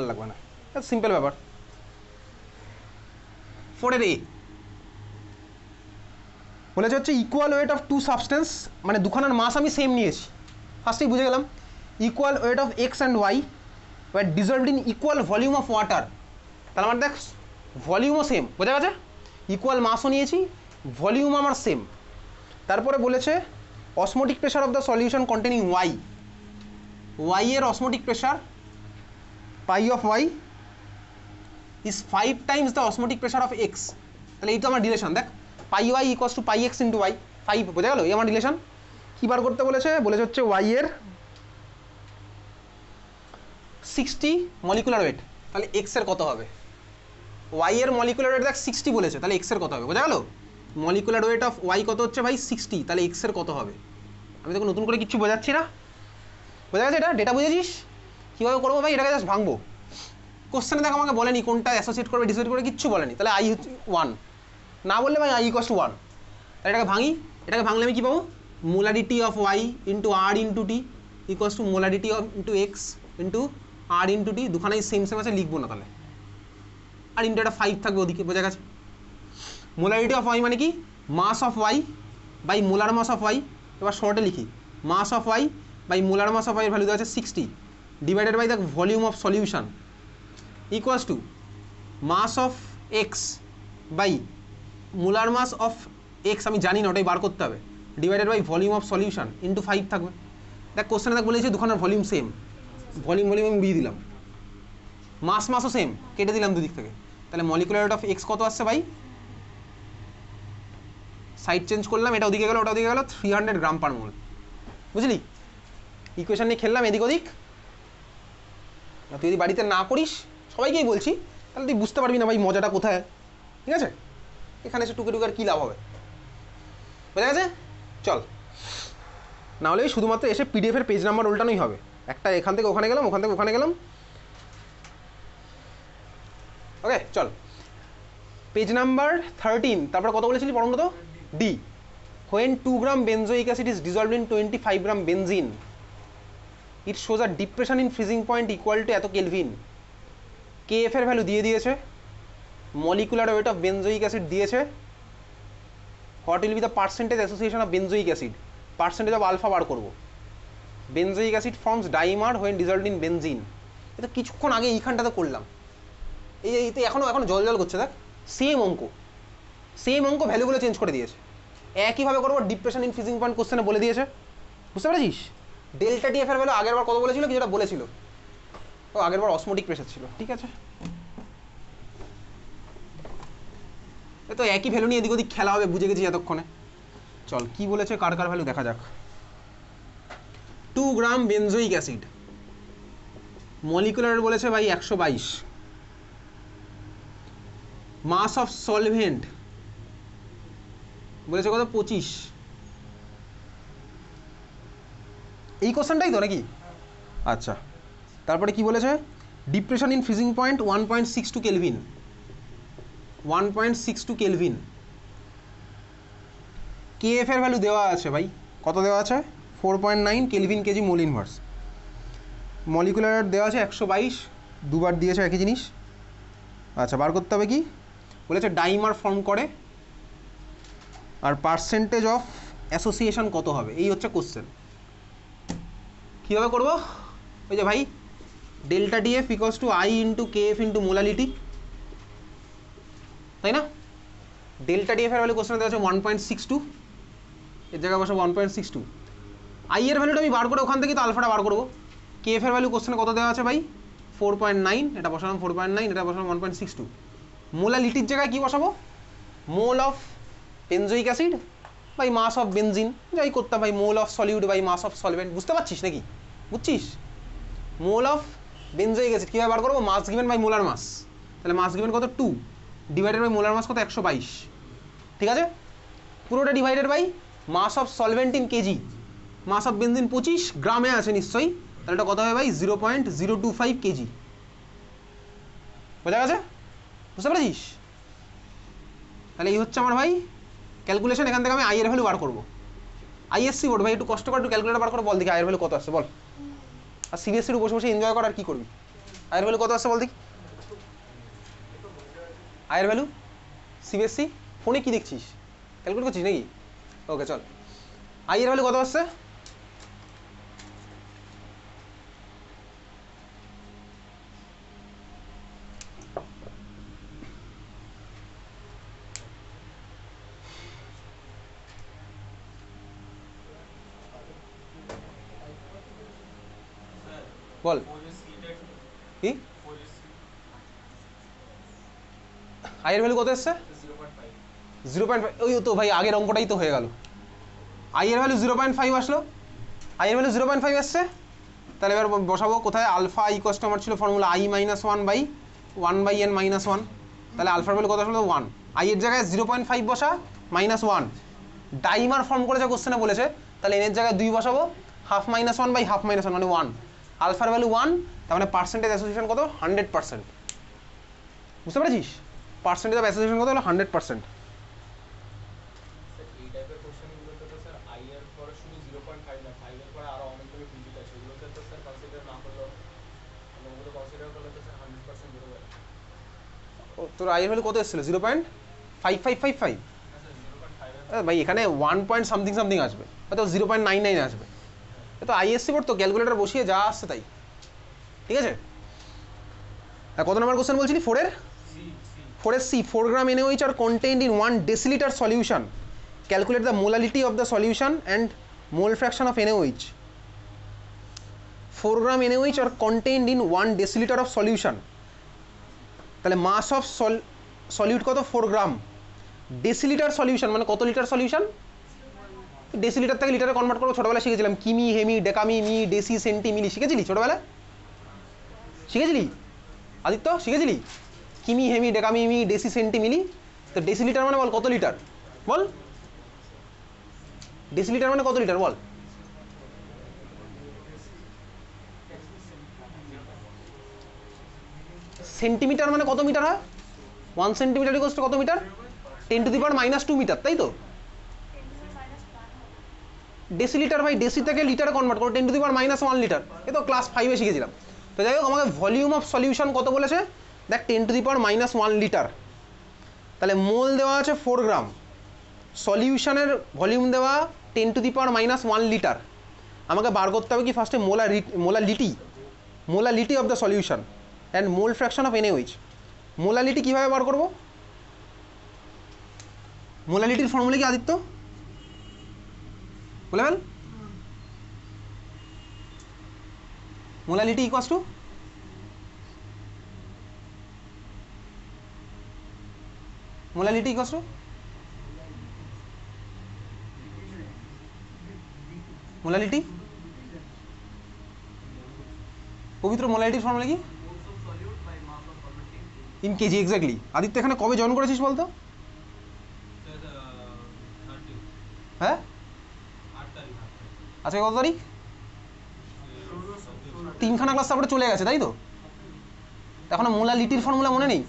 লাগবে না, সিম্পল ব্যাপার। 4 এ বলেছে হচ্ছে equal weight of two substance, মানে দুখানার মাস আমি সেম নিয়েছি, ফার্স্টেই বুঝে গেলাম। Equal weight of X and Y were dissolved in equal volume of water, তাহলে আমার দেখ ভলিউমও সেম, বোঝা গেছে? ইকুয়াল মাসও নিয়েছি, ভলিউম আমার সেম। তারপরে বলেছে osmotic pressure of the solution containing Y, Y এর osmotic pressure pi of Y is 5 times the osmotic pressure of X. তাহলে এই তো আমার রিলেশন, দেখ pi Y equals to pi X into Y, 5, বোঝা গেল? এই আমার রিলেশন। কী বার করতে বলেছে? বলেছে হচ্ছে ওয়াই এর 60 মলিকুলার ওয়েট, তাহলে এক্স এর কত হবে? ওয়াই এর মলিকুলার ওয়েট দেখ 60 বলেছে, তাহলে এক্স এর কত হবে? বোঝা গেল? মলিকুলার ওয়েট অফ ওয়াই কত হচ্ছে ভাই? 60, তাহলে এক্স এর কত হবে? আমি তোকে নতুন করে কিচ্ছু বোঝাচ্ছি না, বোঝা গেছে? এটা ডেটা বুঝেছিস? কীভাবে করবো ভাই? এটাকে জাস্ট ভাঙবো। কোশ্চেনে দেখ আমাকে বলেনি কোনটা অ্যাসোসিয়েট করবে ডিসোসিয়েট করবে, কিচ্ছু বলেনি। তাহলে আই হচ্ছে 1 না বললে ভাই আই ইকুয়ালস টু 1, তাহলে এটাকে ভাঙি। এটাকে ভাঙলে আমি কী পাবো? Molarity of Y into R into T equals to molarity of into X into R into T, দুখানাই সেম সেম আছে, লিখবো না তাহলে। আর ইন্টু একটা 5 থাকবে ওদিকে, বোঝা গেছে? মোলারিটি অফ ওয়াই মানে কি? Mass of Y by molar mass of Y. এবার শর্টে লিখি, mass of Y by molar mass of Y value দেওয়া আছে 60 divided by the volume of solution equals to mass of X by molar mass of X, আমি জানি না, ওটাই বার করতে হবে, divided by volume of solution into 5 থাকবে। দেখ কোশ্চেনে দেখ বলেছে দুখানার ভলিউম সেম, ভলিউম আমি উড়িয়ে দিলাম, মাসও সেম, কেটে দিলাম দুদিক থেকে। তাহলে মলিকুলার ওয়েট অফ এক্স কত আসছে ভাই? সাইড চেঞ্জ করলাম, এটা ওদিকে গেল ওটা ওদিকে গেল, 300 গ্রাম পার মোল। বুঝলি? ইকুয়েশন নিয়ে খেললাম এদিক ওদিক। তুই যদি বাড়িতে না করিস, সবাইকেই বলছি, তাহলে তুই বুঝতে পারবি না ভাই মজাটা কোথায়। ঠিক আছে? এখানে এসে টুকে টুকার কী লাভ হবে? বোঝা গেছে? চল, না হলে শুধুমাত্র এসে পিডিএফের পেজ নাম্বার উল্টানোই হবে, একটা এখান থেকে ওখানে গেলাম, ওখান থেকে ওখানে গেলাম। ওকে চল, পেজ নাম্বার 13, তারপর কত বলেছিলি পড়ুন তো? D, when 2 gram benzoic acid is dissolved in 25 gram benzene it shows a depression in freezing point equal to এত কেলভিন। কেএফ এর ভ্যালু দিয়ে দিয়েছে, molecular weight of benzoic acid দিয়েছে, what will be the percentage association of benzoic acid, percentage of alpha বার করবো। Benzoic acid forms dimer when dissolved in benzene. এটা কিছুক্ষণ আগে এইখানটাতে করলাম, এইতে এখনো জল জল করছে, দেখ সেম অঙ্ক ভ্যালুগুলো চেঞ্জ করে দিয়েছে। একইভাবে করবো ডিপ্রেশন ইন ফ্রিজিং পয়েন্ট, কোশ্চেনে বলে দিয়েছে, বুঝতে পেরেছিস? ডেল্টা টিএফ এর ভ্যালু আগের বার কত বলেছিল কি যেটা বলেছিল? ও আগের বার অসমোটিক প্রেশার ছিল, ঠিক আছে? তো একই ভ্যালু নিয়ে এদিক ওদিক খেলা হবে, বুঝে গেছি এতক্ষণে। চল কি বলেছে, কার কার ভ্যালু দেখা যাক। 2 গ্রাম বেনজোইক অ্যাসিড, মলিকুলার বলেছে ভাই 122, মাস অফ সলভেন্ট বলেছে কত? 25। এই কোশ্চেনটাই তো নাকি? আচ্ছা, তারপরে কি বলেছে? Depression in freezing point 1.62 kelvin, 1.62 kelvin. KF এর ভ্যালু দেওয়া আছে ভাই, কত দেওয়া আছে? 4.9 kelvin KG mole inverse. Molecular দেওয়া আছে 122, দুবার দিয়েছে একই জিনিস। আচ্ছা, বার করতে হবে কি বলেছে? ডাইমার ফর্ম করে, আর পার্সেন্টেজ অফ অ্যাসোসিয়েশন কত হবে, এই হচ্ছে কোশ্চেন। কীভাবে করবো? ওই যে ভাই delta DF equals to I into KF into molality, তাই না? ডেল্টা ডিএফ এর ভ্যালু কোশ্চেনে দেওয়া আছে 1.62, এর জায়গায় বসে 1.62। আই এর ভ্যালুটা আমি বার করে ওখান থেকে তো আলফাটা বার করবো। কেএফ এর ভ্যালু কোশ্চেনে কত দেওয়া আছে ভাই? 4.9, এটা বসালাম 4.9, এটা বসালাম 1.62। মোলালিটির জায়গায় কী বসাবো? Mole of benzoic acid by mass of benzene, যাই করতাম ভাই, mole of solute by mass of solvent. বুঝতে পারছিস নাকি? বুঝছিস? মোল অফ বেনজোইক অ্যাসিড কীভাবে বার করবো? মাস গিভেন বাই মোলার মাস, তাহলে মাস গিভেন কত? 2 ডিভাইডেড বাই মোলার মাস কত? 122, ঠিক আছে? পুরোটা divided by mass of solvent in KG, mass of benzene 25, গ্রামে আছে নিশ্চয়ই, তাহলে এটা কত হবে ভাই? 0.025 কেজি। বোঝা গেছে? বুঝতে পেরেছিস? তাহলে এই হচ্ছে আমার ভাই ক্যালকুলেশন। এখান থেকে আমি আই এর ভ্যালু বার করবো। আইএসসি বোর্ড ভাই, একটু কষ্ট করে একটু ক্যালকুলেটর বার করে বল দেখি আই এর ভ্যালু কত আসছে, বল। আর সিবিএসসির বসে বসে এনজয় কর, আর কি করবি? আয়ের ভ্যালু কত আসছে বল দেখি, আয়ের ভ্যালু সিবিএসসি ফোনে কি দেখছিস, ক্যালকুলেট করছিস নাকি? ওকে চল, আই এর ভ্যালু কত আসছে? বল কি আই এর ভ্যালু কত এসছে? 0.5। ওই তো ভাই আগের অঙ্কটাই তো হয়ে গেল, আই এর ভ্যালু 0.5 আসলো, আই এর ভ্যালু 0.5 এসছে। তাহলে এবার বসাবো কোথায়, আলফা ই কস্ট আমার ছিল ফর্মুলা i - 1/1/n-1, তাহলে আলফার ভ্যালু কত আসলো 1, আই এর জায়গায় 0.5 বসা -1, ডাইমার ফর্ম করে যা কোশ্চেনে বলেছে, তাহলে এন এর জায়গায় 2 বসাবো, হাফ -1/1/1 মানে 1, আলফার ভ্যালু 1, তার মানে পার্সেন্টেজ অ্যাসোসিয়েশন কত 100%, বুঝতে পেরেছিস? পার্সেন্টেজ অফ অ্যাসোসিয়েশন কত হলো 100%। তোর আই এর ভ্যালু কত এসেছিল 0.5555, ভাই এখানে 1 পয়েন্ট সামথিং সামথিং আসবে, হয়তো 0.99 আসবে, তো আইএসসি বোর্ড তো ক্যালকুলেটর বসিয়ে যা আসছে তাই, ঠিক আছে? কত নম্বর কোশ্চেন বলছিলি? 4 C, 4 gram NaOH are contained in 1 deciliter solution, calculate the molality of the solution and mole fraction of NaOH। 4 gram NaOH are contained in 1 deciliter of solution, তাহলে মাস অফ সলিউট কত 4 গ্রাম, ডেসিলিটার সলিউশন মানে কত litre solution, decilitre থেকে লিটারে convert করবো, ছোটবেলায় শিখেছিলাম কিমি, হেমি, ডেকামি, মি, ডেসি, সেন্টি, মিলি, শিখেছিলি ছোটবেলায়? শিখেছিলি আদিত্য, শিখেছিলি কিমি, হেমি, ডেকামি, মি, ডেসি, সেন্টি, মিলি? তো ডেসিলিটার মানে বল কত লিটার, বল ডেসিলিটার মানে কত লিটার বল? সেন্টিমিটার মানে কত মিটার হয়? 1 সেন্টিমিটার ইকুয়ালস টু কত মিটার? 10⁻⁻2 মিটার, তাই তো? ডেসিলিটার ভাই, ডেসি থেকে লিটারে কনভার্ট করো, 10⁻1 লিটার, এ তো ক্লাস 5-এ শিখেছিলাম। তো যাই হোক, আমাকে ভলিউম অফ সলিউশন কত বলেছে দেখ, 10⁻1 লিটার, তাহলে মোল দেওয়া আছে 4 গ্রাম, সলিউশনের ভলিউম দেওয়া 10⁻1 লিটার, আমাকে বার করতে হবে কি ফার্স্টে molality of the solution and mole fraction of NaOH। Molality কীভাবে বার করবো? মোলালিটির ফর্মুলা কি আদিত্য বলে ফেল? Molality equals to molality equals to molality Pabitra, মোলালিটির ফর্মুলা কি? In KG, exactly. আদিত্য এখানে কবে জয়েন করেছিস বলতো? হ্যাঁ আজকে কত তারিখ? 3খানা ক্লাস তারপরে চলে গেছে, তাই তো? এখনো মোলালিটির ফর্মুলা মনে নেই?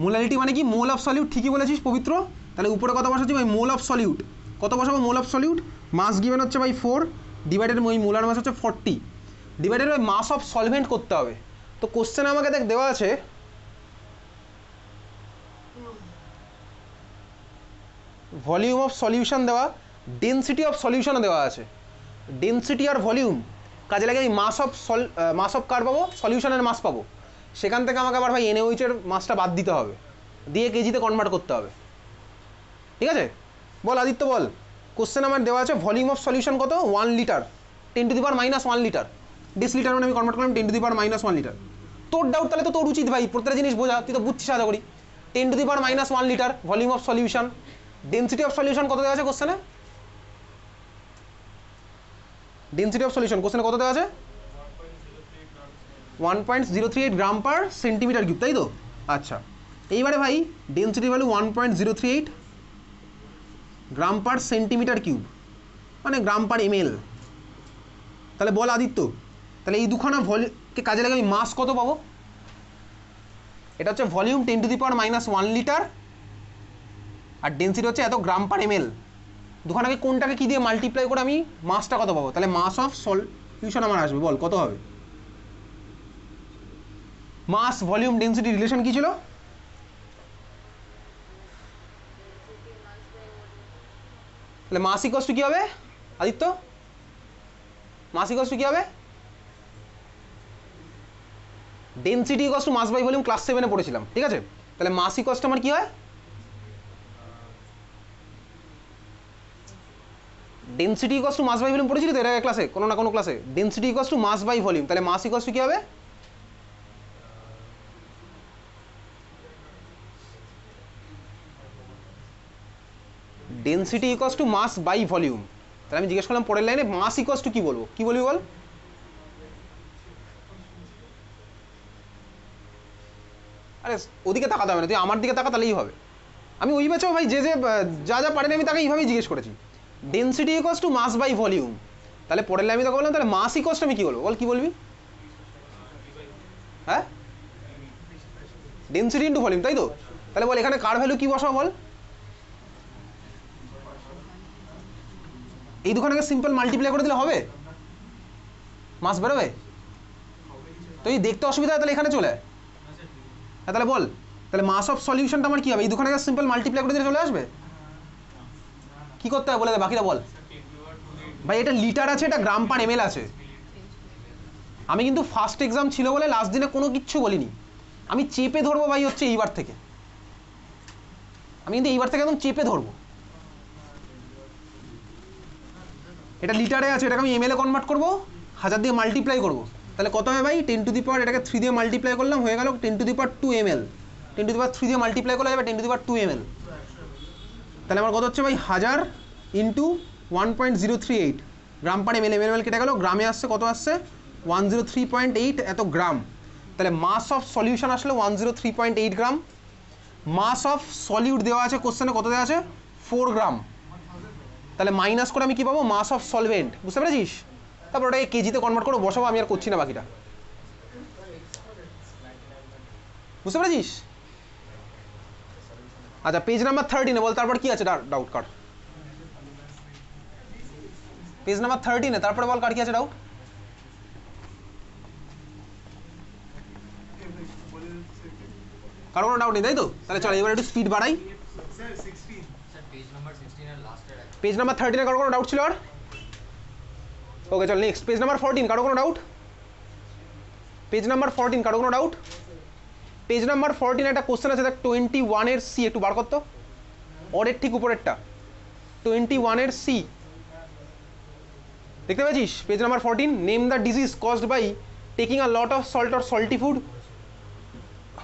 মোলালিটি মানে কি? মোল অফ সলিউট, ঠিকই বলেছিস পবিত্র। তাহলে উপরে কত বসাচ্ছি ভাই? Mole of solute. কত বসাবো? Mole of solute, mass given হচ্ছে ভাই 4, ডিভাইডেড ওই মোলার মাস হচ্ছে 40, divided by mass of solvent করতে হবে। তো কোশ্চেন আমাকে দেখ দেওয়া আছে ভলিউম অফ সলিউশন দেওয়া, ডেন্সিটি অফ সলিউশনও দেওয়া আছে। ডেন্সিটি আর ভলিউম কাজে লাগে, মাস অফ কার পাবো? সলিউশনের মাস পাবো। সেখান থেকে আমাকে আবার ভাই NaOH এর মাসটা বাদ দিতে হবে, দিয়ে কেজিতে কনভার্ট করতে হবে, ঠিক আছে? বল আদিত্য বল, কোশ্চেন আমার দেওয়া আছে ভলিউম অফ সলিউশন কত? 1 লিটার, 10⁻1 লিটার, ডিসলিটার মানে আমি কনভার্ট করলাম 10⁻1 লিটার। তোর ডাউট তাহলে তো তোর উচিত ভাই প্রত্যেকটা জিনিস বোঝা, তুই তো বুঝছিস আশা করি। 10⁻1 litre volume of solution, density of solution কত দেওয়া আছে কোশ্চেনে? ডেন্সিটি অফ সলিউশন কোশ্চেনে কত দেওয়া আছে? 1.038 গ্রাম পার সেন্টিমিটার কিউব, তাই তো? আচ্ছা, এইবারে ভাই ডেন্সিটি ভ্যালু 1.038 গ্রাম পার সেন্টিমিটার কিউব, মানে গ্রাম পার ml। তাহলে বল আদিত্য, তাহলে এই দুখানা ভলিউমকে কাজে লাগে আমি মাস কত পাবো? এটা হচ্ছে ভলিউম 10⁻1 লিটার, আর ডেন্সিটি হচ্ছে এত গ্রাম পার ml। দুখানাকে কোনটাকে কি দিয়ে মাল্টিপ্লাই করে আমি মাসটা কত পাবো? তাহলে মাস অফ টিউশন আমার আসবে, বল কত হবে? মাস ভলিউম ডেন্সিটি রিলেশন কি ছিল? তাহলে মাস ইকুয়ালস টু কি হবে আদিত্য? মাস ইকুয়ালস টু কি হবে? Density equals to mass by volume class 7 এ পড়েছিলাম, ঠিক আছে? তাহলে মাস ইকুয়ালস টু আমার কি হয়? Density equals to mass by volume পড়েছিলি তো এর আগে ক্লাসে, কোনো না কোনো ক্লাসে। Density equals to mass by volume, তাহলে মাস ইকুয়ালস টু কি হবে? Density equals to mass by volume. তাহলে আমি জিজ্ঞেস করলাম পরের লাইনে মাস ইকুয়ালস টু কি বলবো, কি বলবি বল? আরে ওদিকে তাকাতে হবে না, তুই আমার দিকে তাকা, তাহলেই হবে। আমি ওই ব্যাচেও ভাই যে যা যা পারেনি আমি তাকে এইভাবেই জিজ্ঞেস করেছি, density equals to mass by volume. তাহলে পরের লাইনে আমি তোকে বললাম তাহলে মাস ইকুয়ালস টু আমি কি বলবো বল, কি বলবি? হ্যাঁ, ডেন্সিটি ইন্টু ভলিউম, তাই তো? তাহলে বল এখানে কার ভ্যালু কি বসাবো বল? এই দুখানে সিম্পল মাল্টিপ্লাই করে দিলে হবে, মাস বেরোবে। তো এই দেখতে অসুবিধা হয় তাহলে এখানে চলে আয়। হ্যাঁ তাহলে বল, তাহলে মাস অফ সলিউশনটা আমার কি হবে? এই দুখানে সিম্পল মাল্টিপ্লাই করে দিলে চলে আসবে? কি করতে হবে বলে দে, বাকিটা বল ভাই। এটা লিটার আছে, এটা গ্রাম পার এমএল আছে। আমি কিন্তু ফার্স্ট এক্সাম ছিল বলে লাস্ট দিনে কোনো কিচ্ছু বলিনি, আমি চেপে ধরবো ভাই হচ্ছে এইবার থেকে, আমি কিন্তু এইবার থেকে একদম চেপে ধরবো। এটা লিটারে আছে, এটাকে আমি এমএল এ কনভার্ট করবো, 1000 দিয়ে মাল্টিপ্লাই করবো, তাহলে কত হবে ভাই? 10 টু দি পাওয়ার, এটাকে 3 দিয়ে মাল্টিপ্লাই করলাম, হয়ে গেল 10 to the power 2 ml। 10 to the power 3 দিয়ে মাল্টিপ্লাই করলে যাবে 10 টু দি পাওয়ার 2 ml। তাহলে আমার কত হচ্ছে ভাই? 1000 ইন্টু 1.038 গ্রাম পার এমএল। এমএল কেটে গেল, গ্রামে আসছে কত আসছে? 103.8 এত গ্রাম। তাহলে মাস অফ সলিউশন আসলে 103.8 গ্রাম। মাস অফ সলিউট দেওয়া আছে কোশ্চেনে, কত দেওয়া আছে? 4 গ্রাম। তাহলে মাইনাস করে আমি কি পাবো? মাস অফ সলভেন্ট, বুঝতে পেরেছিস? তারপর ওটাকে কেজিতে কনভার্ট করে বসাবো, আমি আর করছি না বাকিটা, বুঝতে পেরেছিস? আচ্ছা পেজ নাম্বার 13 বল তারপর কি আছে ডাউট কার? পেজ নাম্বার 13 তারপরে বল কার কি আছে ডাউট? কারো কোনো ডাউট নেই তাই তো? তাহলে চলো এবার একটু স্পিড বাড়াই। পেজ নাম্বার 13 কারো কোনো ডাউট ছিল আর? ওকে চল নেক্সট, পেজ নাম্বার 14 কারো কোনো ডাউট? পেজ নাম্বার 14 কারো কোনো ডাউট? পেজ নাম্বার 14 একটা কোশ্চেন আছে দেখ, 21 এর সি, একটু বার করতো অরের ঠিক উপরেরটা, 21 এর সি দেখতে পেয়েছিস? Page number 14, name the disease caused by taking a lot of salt or salty food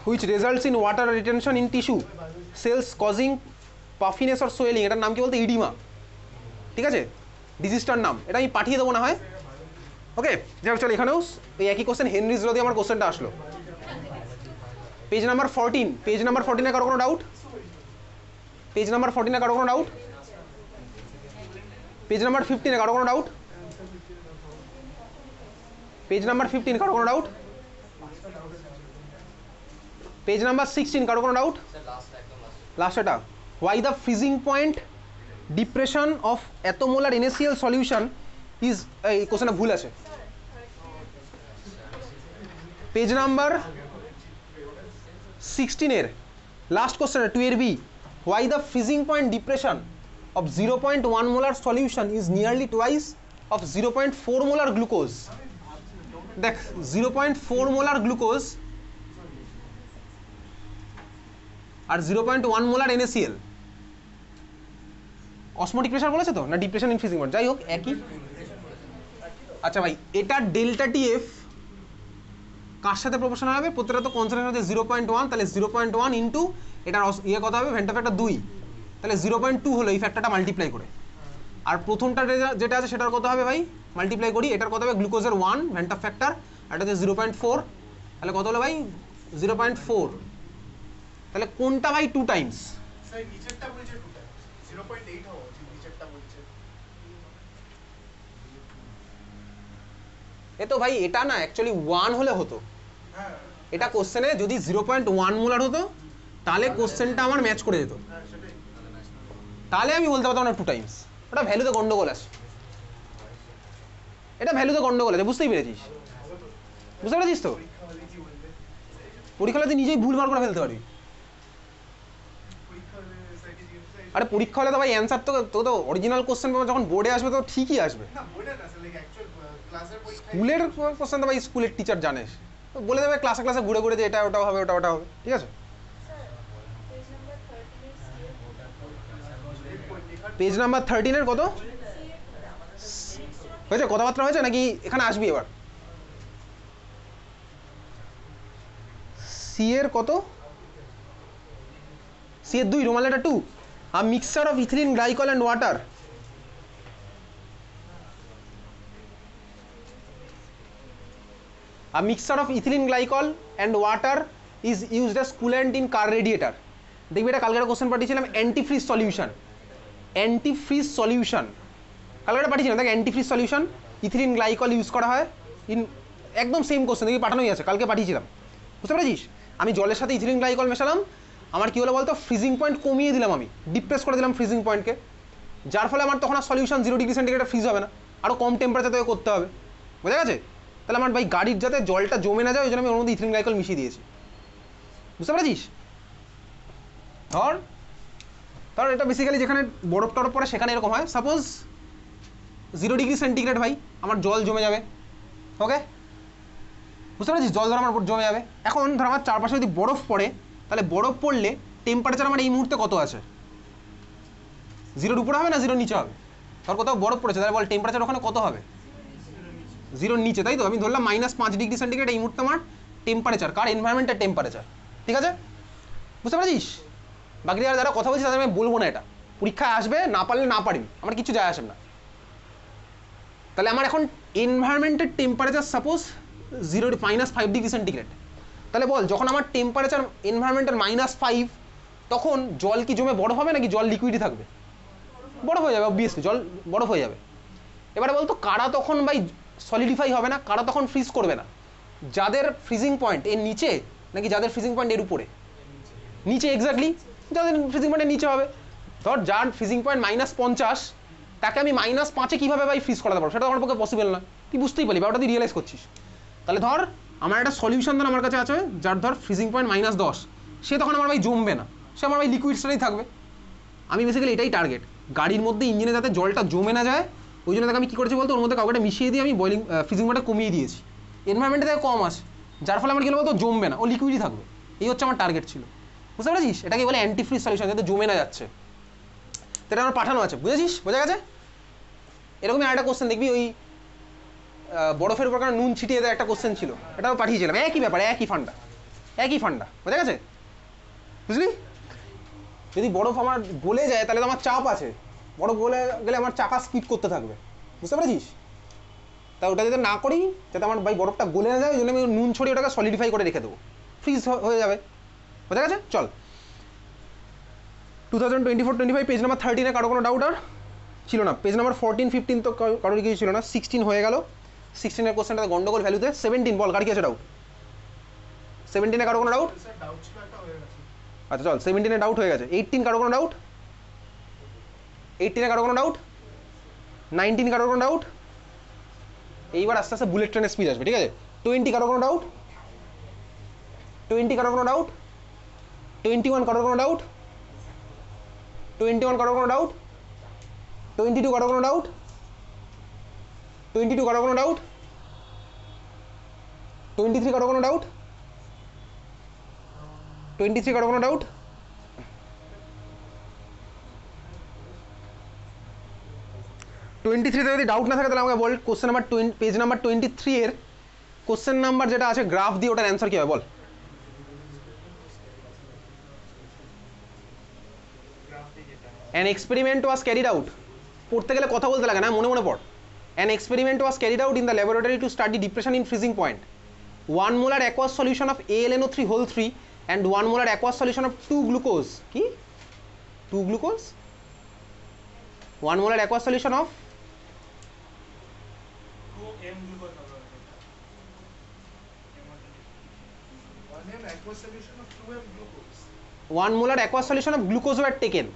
which results in water retention in tissue cells causing puffiness or swelling। এটার নাম কি বলতে? ইডিমা, ঠিক আছে ডিজিজটার নাম, এটা আমি পাঠিয়ে দেবো না হয়। ওকে যাই হোক, চল এখানেও এই একই কোশ্চেন হেনরিজ ল দিয়ে আমার কোশ্চেনটা আসলো। পেজ নাম্বার 14, পেজ নাম্বার 14 এ কারো কোনো ডাউট? পেজ নাম্বার 14 এ কারো কোনো ডাউট? পেজ নাম্বার 15 এ কারো কোনো ডাউট? পেজ নাম্বার 15 কারো কোনো ডাউট? পেজ নাম্বার 16 কারো কোনো ডাউট? লাস্ট এটা, why the freezing point depression of attomolar NaCl solution is, এই কোশ্চেনটা ভুল আছে। পেজ নাম্বার 16 এর লাস্ট কোশ্চেন 2 এর B, why the freezing point depression of 0.1 molar solution is nearly twice of 0.4 molar glucose। দেখ 0.4 molar glucose আর 0.1 molar NaCl, osmotic pressure বলেছে তো, না ডিপ্রেশন ইন ফ্রিজিং পয়েন্ট, যাই হোক একই। আচ্ছা ভাই এটা ডেল্টা টিএফ কার সাথে প্রপোর্শনাল হবে? প্রত্যেকটা তো কনস্ট্যান্ট হচ্ছে 0.1, তাহলে 0.1 ইন্টু এটার ইয়ে কত হবে? ভেন্টা ফ্যাক্টর 2, তাহলে 0.2 হলো এই ফ্যাক্টরটা মাল্টিপ্লাই করে। আর প্রথমটা যেটা আছে সেটার কত হবে ভাই? মাল্টিপ্লাই করি, এটার কত হবে? গ্লুকোজের 1 ভেন্টা ফ্যাক্টর, আর এটা হচ্ছে 0.4, তাহলে কত হলো ভাই? 0.4। তাহলে কোনটা ভাই 2 টাইমস? স্যার নিচেরটা বলছে 2 টাইমস, 0.8 হওয়া উচিত, নিচেরটা বলছে। এ তো ভাই এটা না অ্যাকচুয়ালি 1 হলে হতো। হ্যাঁ এটা কোশ্চেনে যদি 0.1 মোলার হতো তাহলে কোশ্চেনটা আমার ম্যাচ করে যেত, হ্যাঁ সেটাই। তাহলে আমি বলতে পারতাম না 2 টাইমস, ওটা ভ্যালুতে গন্ডগোল আছে। এটা ভ্যালুতে গন্ডগোল আছে, বুঝতেই পেরেছিস? বুঝতে পেরেছিস তো? পরীক্ষা হলে কি বলবে? পরীক্ষা হলে তুই নিজেই ভুল মার করে ফেলতে পারবি। পরীক্ষা হলে স্যারকে জিজ্ঞেস করে, আরে পরীক্ষা হলে তো ভাই অ্যান্সার তো তোকে তো অরিজিনাল কোশ্চেন পেপার যখন বোর্ডে আসবে তো ঠিকই আসবে। না বোর্ডে না স্যার, লাইক অ্যাকচুয়াল ক্লাসের পরীক্ষা। স্কুলের কোশ্চেন তো ভাই স্কুলের টিচার জানে, তো বলে দেবে ক্লাসে ক্লাসে ঘুরে ঘুরে যে এটা ওটা হবে, ওটা ওটা হবে, ঠিক আছে? পেজ নাম্বার 13 কত হয়েছে? কথাবার্তা হয়েছে নাকি এখানে আসবি এবার? সি এর কত? সি এর 2, Roman letter 2, a mixture of ethylene glycol and water. A mixture of ethylene glycol and water is used as coolant in car radiator. দেখবি এটা কালকে একটা কোশ্চেন পাঠিয়েছিলাম, অ্যান্টিফ্রিজ সলিউশন। অ্যান্টিফ্রিজ সলিউশন কালকে একটা পাঠিয়েছিলাম, দেখ antifreeze solution ethylene glycol use করা হয় ইন, একদম সেম কোশ্চেন দেখবি পাঠানোই আছে, কালকে পাঠিয়েছিলাম, বুঝতে পেরেছিস? আমি জলের সাথে ইথিলিন গ্লাইকল মেশালাম, আমার কী হলো বলতো, ফ্রিজিং পয়েন্ট কমিয়ে দিলাম, আমি ডিপ্রেস করে দিলাম ফ্রিজিং পয়েন্টকে, যার ফলে আমার তখন আর সলিউশন 0 ডিগ্রি সেন্টিগ্রেডে ফ্রিজ হবে না, আরও কম টেম্পারেচার থেকে করতে হবে, বোঝা গেছে? তাহলে আমার ভাই গাড়ির যাতে জলটা জমে না যায় ওই জন্য আমি ওর মধ্যে ইথিলিন গ্লাইকল মিশিয়ে দিয়েছি, বুঝতে পেরেছিস? ধর ধর এটা বেসিক্যালি যেখানে বরফ টরফ পড়ে সেখানে এরকম হয়, সাপোজ 0 ডিগ্রি সেন্টিগ্রেড ভাই আমার জল জমে যাবে, ওকে? বুঝতে পেরেছিস? জল ধর আমার উপর জমে যাবে। এখন ধর আমার চারপাশে যদি বরফ পড়ে, তাহলে বরফ পড়লে টেম্পারেচার আমার এই মুহূর্তে কত আছে? 0-র উপরে হবে না 0-র নিচে হবে? ধর কোথাও বরফ পড়েছে, তাহলে বল টেম্পারেচার ওখানে কত হবে? 0-র নিচে, তাই তো? আমি ধরলাম -5 ডিগ্রি সেন্টিগ্রেড এই মুহূর্তে আমার টেম্পারেচার, কার? এনভায়রনমেন্টের টেম্পারেচার, ঠিক আছে? বুঝতে পেরেছিস? বাকি যারা কথা বলছি তাদের আমি বলবো না, এটা পরীক্ষায় আসবে, না পারলে না পারিনি, আমার কিছু যায় আসে না। তাহলে আমার এখন এনভায়রনমেন্টের টেম্পারেচার সাপোজ 5 ডিগ্রি সেন্টিগ্রেড, তাহলে বল যখন আমার টেম্পারেচার এনভায়রনমেন্টের -5, তখন জল কি জমে বরফ হবে নাকি জল লিকুইডই থাকবে? বরফ হয়ে যাবে, অবভিয়াসলি জল বরফ হয়ে যাবে। এবারে বলতো কারা তখন ভাই সলিডিফাই হবে না, কারা তখন ফ্রিজ করবে না? যাদের ফ্রিজিং পয়েন্ট এর নিচে নাকি যাদের ফ্রিজিং পয়েন্ট এর উপরে? নিচে, এক্স্যাক্টলি, যাদের ফ্রিজিং পয়েন্টের নিচে হবে। ধর যার ফ্রিজিং পয়েন্ট -50, তাকে আমি -5-এ কীভাবে ভাই ফ্রিজ করাতে পারবো? সেটা আমার পক্ষে পসিবল না, তুই বুঝতেই পারবি, ওটা তুই রিয়েলাইজ করছিস। তাহলে ধর আমার একটা সলিউশন ধর আমার কাছে আছে, যার ধর ফ্রিজিং পয়েন্ট -10, সে তখন আমার ভাই জমবে না, সে আমার ভাই লিকুইড স্টেটেই থাকবে। আমি বেসিক্যালি এটাই টার্গেট, গাড়ির মধ্যে ইঞ্জিনে যাতে জলটা জমে না যায়, ওই জন্য তাকে আমি কী করেছি বলতো, ওর মধ্যে কাউকে মিশিয়ে দিয়ে আমি বয়লিং ফ্রিজিং পয়েন্টটা কমিয়ে দিয়েছি, এনভায়রনমেন্টে থেকে কম আসে, যার ফলে আমার কী বলতো জমবে না, ও লিকুইডই থাকবে। এই হচ্ছে আমার টার্গেট ছিল, বুঝতে পেরেছিস? এটাকে বলে অ্যান্টিফ্রিজ সলিউশন, যাতে জমে না যাচ্ছে। এটা আমার পাঠানো আছে, বুঝেছিস? বোঝা গেছে? এরকমই আরেকটা কোশ্চেন দেখবি, ওই বরফের উপর কারণ নুন ছিটিয়ে দেয় একটা কোশ্চেন ছিল, এটাও পাঠিয়েছিলাম, একই ব্যাপার, একই ফান্ডা, বোঝা গেছে? বুঝলি? যদি বরফ আমার গলে যায় তাহলে তো আমার চাপ আছে, বরফ গলে গেলে আমার চাকা স্পিড করতে থাকবে, বুঝতে পেরেছিস? তা ওটা যাতে না করি, যাতে আমার ভাই বরফটা গলে না যায়, ওই জন্য আমি নুন ছড়িয়ে ওটাকে সলিডিফাই করে রেখে দেবো, ফ্রিজ হয়ে যাবে, বোঝা গেছে? চল 2024-25 পেজ নাম্বার 13-এ কারো কোনো ডাউট আর ছিল না? পেজ নাম্বার 14-15 তো কারোর কিছু ছিল না, 16 হয়ে গেল। 16-এর কোশ্চেনটা গন্ডগোল ভ্যালুতে। 17 বল, কার কি আছে ডাউট? 17-এ কারো কোনো ডাউট? স্যার ডাউট ছিল একটা, হয়ে গেছে। আচ্ছা চল, 17-এ ডাউট হয়ে গেছে। 18 কারো কোনো ডাউট? 18-এ কারো কোনো ডাউট? 19 কারো কোনো ডাউট? এইবার আস্তে আস্তে বুলেট ট্রেনের স্পিড আসবে, ঠিক আছে? 20 কারো কোনো ডাউট? 20 কারো কোনো ডাউট? 21 কারো কোনো ডাউট? 21 কারো কোনো ডাউট? 22 কারো কোনো ডাউট? 22 কারো কোনো ডাউট? 23 কারো কোনো ডাউট? 23 কারো কোনো ডাউট? 23-তে যদি ডাউট না থাকে তাহলে আমাকে বল, কোশ্চেন নাম্বার পেজ নাম্বার 23-এর কোশ্চেন নাম্বার যেটা আছে গ্রাফ দিয়ে, ওটার অ্যান্সার কী হবে বল? An experiment was carried out. পড়তে গেলে কথা বলতে লাগে না, মনে মনে পড়। An experiment was carried out in the laboratory to study depression in freezing point. 1 molar aqueous solution of AlNO3 whole 3 and 1 molar aqueous solution of 2 glucose. কি? 2 glucose? 1 molar aqueous solution of 2m glucose হবে। 1m aqueous solution of 2m glucose. 1 molar aqueous solution of glucose were taken.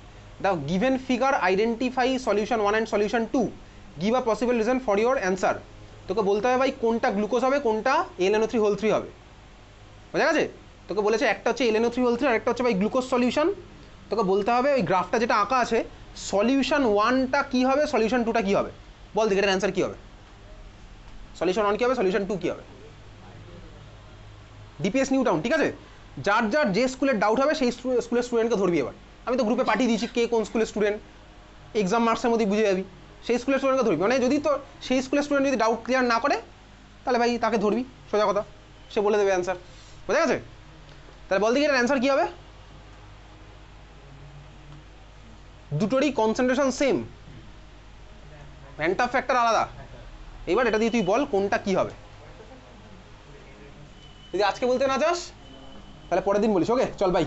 The given figure identify solution 1 and solution 2. Give a possible reason for your answer. তোকে বলতে হবে ভাই কোনটা glucose হবে, কোনটা LNO3 হবে, বোঝা গেছে? তোকে বলেছে একটা হচ্ছে LNO3 আর একটা হচ্ছে ভাই গ্লুকোজ সলিউশন। তোকে বলতে হবে ওই গ্রাফটা যেটা আঁকা আছে সলিউশন 1টা কী হবে, সলিউশন 2টা কী হবে, বল দেখে এটার অ্যান্সার কী হবে? সলিউশন 1 কী হবে, সলিউশন 2 কী হবে? ডিপিএস নিউ টাউন, ঠিক আছে? যার যার যে স্কুলের ডাউট হবে সেই স্কুলের স্টুডেন্টকে ধরবি এবার। আমি তো গ্রুপে পাঠিয়ে দিয়েছি কে কোন স্কুলের স্টুডেন্ট, এক্সাম মার্কসের মধ্যে বুঝে যাবি। সেই স্কুলের স্টুডেন্টকে ধরবি, মানে যদি তো সেই স্কুলের স্টুডেন্ট যদি ডাউট ক্লিয়ার না করে তাহলে ভাই তাকে ধরবি, সোজা কথা, সে বলে দেবে অ্যান্সার, বোঝা গেছে? তাহলে বল দেখি এটার অ্যান্সার কী হবে? দুটোরই কনসেন্ট্রেশন সেম, অ্যান্টাফ ফ্যাক্টর আলাদা। এবার এটা দিয়ে তুই বল কোনটা কী হবে। যদি আজকে বলতে না চাস তাহলে পরের দিন বলিস, ওকে? চল বাই।